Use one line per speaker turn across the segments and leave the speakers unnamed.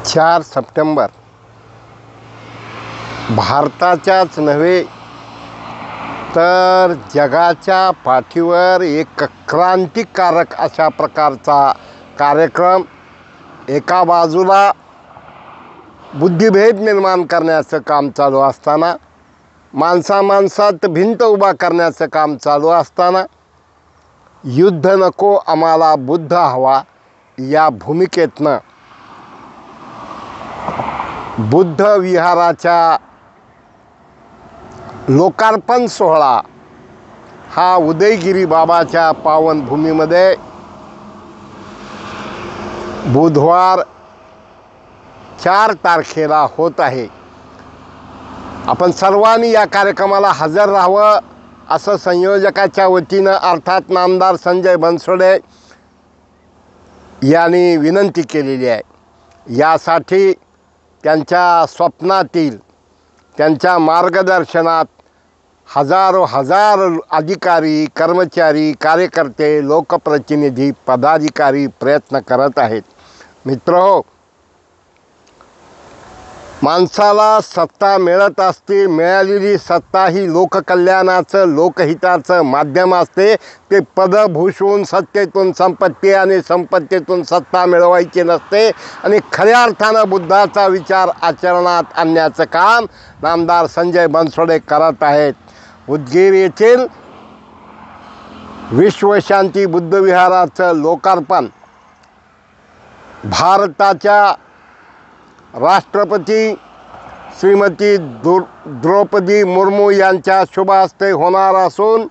4 September भारताच्याच नव्हे तर जगाच्या पाठीवर एक क्रांतिकारक अशा प्रकारचा कार्यक्रम, एका बाजूला बुद्धिभेद निर्माण करण्याचं काम चालू असताना, माणसात भिंत उभा करण्याचं काम चालू असताना, युद्ध नको आम्हाला बुद्ध हवा या भूमिकेतनं बुद्ध विहाराच्या लोकार्पण सोहळा हा उदयगिरी बाबाच्या पावनभूमीमध्ये बुधवार 4 तारखेला होत आहे। आपण सर्वांनी या कार्यक्रमाला हजर राहावं असं संयोजकाच्या वतीनं अर्थात नामदार संजय बनसोडे यांनी विनंती केलेली आहे। यासाठी त्यांच्या स्वप्नातील, त्यांच्या मार्गदर्शनात हजार अधिकारी, कर्मचारी, कार्यकर्ते, लोकप्रतिनिधी, पदाधिकारी प्रयत्न करत आहेत। मित्रहो, माणसाला सत्ता मिळत असते, मिळालेली सत्ता ही लोककल्याणाचं, लोकहिताचं माध्यम असते। ते पद भूषवून सत्तेतून संपत्ती आणि संपत्तीतून सत्ता मिळवायची नसते आणि खऱ्या अर्थानं बुद्धाचा विचार आचरणात आणण्याचं काम नामदार संजय बनसोडे करत आहेत। उदगीर येथील विश्वशांती बुद्धविहाराचं लोकार्पण भारताच्या राष्ट्रपती श्रीमती द्रौपदी मुर्मू यांच्या शुभ हस्ते होणार असून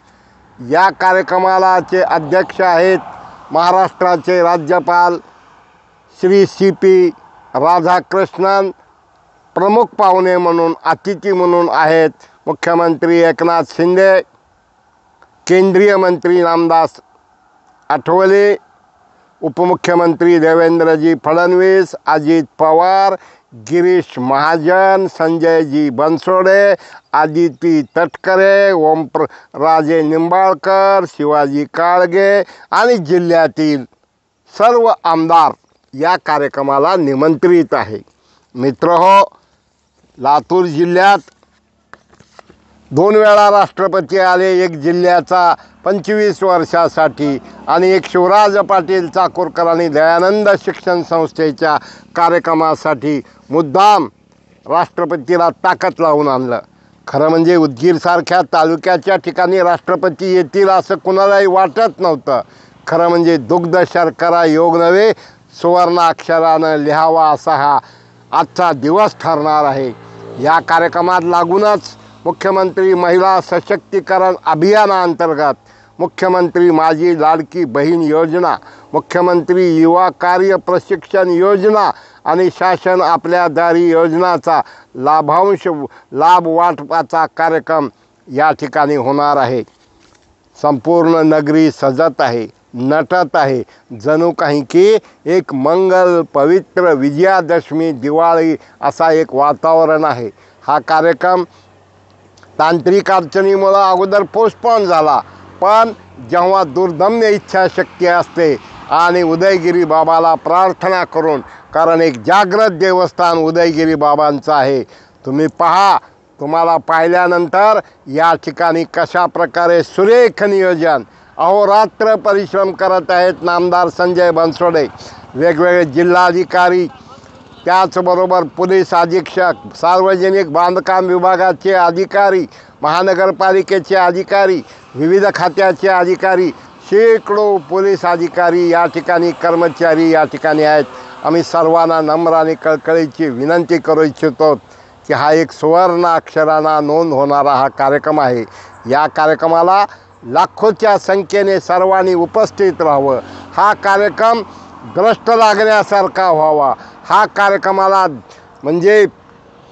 या कार्यक्रमाचे अध्यक्ष आहेत महाराष्ट्राचे राज्यपाल श्री CP राधाकृष्णन। प्रमुख पाहुणे म्हणून, अतिथी म्हणून आहेत मुख्यमंत्री एकनाथ शिंदे, केंद्रीय मंत्री रामदास आठवले, उपमुख्यमंत्री देवेंद्रजी फडणवीस, अजित पवार, गिरीश महाजन, संजयजी बनसोडे, आदिती तटकरे, ओमराजे निंबाळकर, शिवाजी काळगे आणि जिल्ह्यातील सर्व आमदार या कार्यक्रमाला निमंत्रित आहे। मित्रहो, लातूर जिल्ह्यात 2 वेळा राष्ट्रपती आले, एक जिल्ह्याचा 25 वर्षासाठी आणि एक शिवराज पाटील चाकूरकर आणि दयानंद शिक्षण संस्थेच्या कार्यक्रमासाठी मुद्दाम राष्ट्रपतीला ताकद लावून आणलं। खरं म्हणजे उदगीरसारख्या तालुक्याच्या ठिकाणी राष्ट्रपती येतील असं कुणालाही वाटत नव्हतं। खरं म्हणजे दुग्ध शर्करा योग नव्हे, सुवर्ण अक्षरानं लिहावा असा हा आजचा दिवस ठरणार आहे। या कार्यक्रमात लागूनच मुख्यमंत्री महिला सशक्तीकरण अभियानाअंतर्गत मुख्यमंत्री माझी लाडकी बहीण योजना, मुख्यमंत्री युवा कार्य प्रशिक्षण योजना आणि शासन आपल्या दारी योजनाचा लाभ वाटपाचा कार्यक्रम या ठिकाणी होणार आहे। संपूर्ण नगरी सजत आहे, नटत आहे, जणू काही की एक मंगल पवित्र विजयादशमी दिवाळी असा एक वातावरण आहे। हा कार्यक्रम तांत्रिक अडचणीमुळे अगोदर पोस्टपोन झाला, पण जेव्हा दुर्दम्य इच्छाशक्ती असते आणि उदयगिरी बाबाला प्रार्थना करून, कारण एक जागृत देवस्थान उदयगिरी बाबांचं आहे, तुम्ही पहा, तुम्हाला पाहिल्यानंतर या ठिकाणी कशा प्रकारे सुरेख नियोजन, अहोरात्र परिश्रम करत आहेत नामदार संजय बनसोडे, वेगवेगळे जिल्हाधिकारी, त्याचबरोबर पोलीस अधीक्षक, सार्वजनिक बांधकाम विभागाचे अधिकारी, महानगरपालिकेचे अधिकारी, विविध खात्याचे अधिकारी, शेकडो पोलीस अधिकारी या ठिकाणी, कर्मचारी या ठिकाणी आहेत। आम्ही सर्वांना नम्र आणि कळकळीची विनंती करू इच्छितो की हा एक सुवर्ण अक्षरांना नोंद होणारा हा कार्यक्रम आहे। या कार्यक्रमाला लाखोच्या संख्येने सर्वांनी उपस्थित राहावं, हा कार्यक्रम द्रष्ट लागण्यासारखा व्हावा, हा कार्यक्रमाला म्हणजे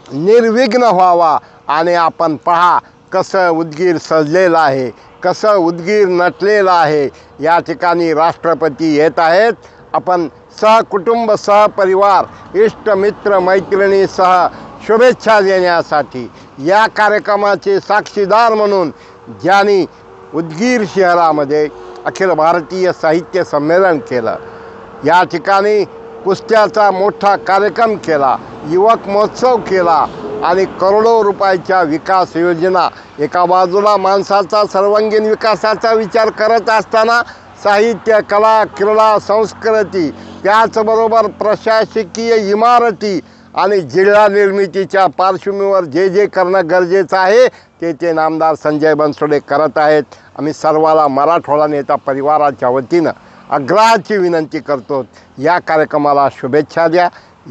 निर्विघ्न व्हावा आणि आपण पहा कसं उदगीर सजलेलं आहे, कसं उदगीर नटलेलं आहे। या ठिकाणी राष्ट्रपती येत आहेत, आपण सहकुटुंब, सहपरिवार, इष्टमित्र, मैत्रिणीसह शुभेच्छा देण्यासाठी या कार्यक्रमाचे साक्षीदार म्हणून ज्यांनी उदगीर शहरामध्ये अखिल भारतीय साहित्य संमेलन केलं, या ठिकाणी कुस्त्याचा मोठा कार्यक्रम केला, युवक महोत्सव केला आणि करोडो रुपयाच्या विकास योजना. एका बाजूला माणसाचा सर्वांगीण विकासाचा विचार करत असताना साहित्य, कला, क्रीडा, संस्कृती, त्याचबरोबर प्रशासकीय इमारती आणि जिल्हा निर्मितीच्या पार्श्वभूमीवर जे जे करणं गरजेचं आहे ते नामदार संजय बनसोडे करत आहेत. आम्ही सर्वाला मराठवाडा नेता परिवाराच्या वतीनं आग्रहाची विनंती करतो, या कार्यक्रमाला शुभेच्छा द्या,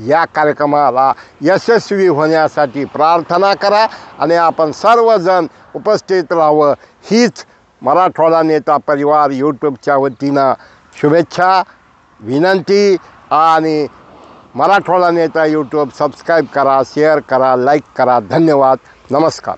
या कार्यक्रमाला यशस्वी होण्यासाठी प्रार्थना करा आणि आपण सर्वजण उपस्थित राहावं हीच मराठवाडा नेता परिवार यूट्यूबच्या वतीनं शुभेच्छा, विनंती. आणि मराठवाडा नेता यूट्यूब सबस्क्राईब करा, शेअर करा, लाईक करा. धन्यवाद. नमस्कार.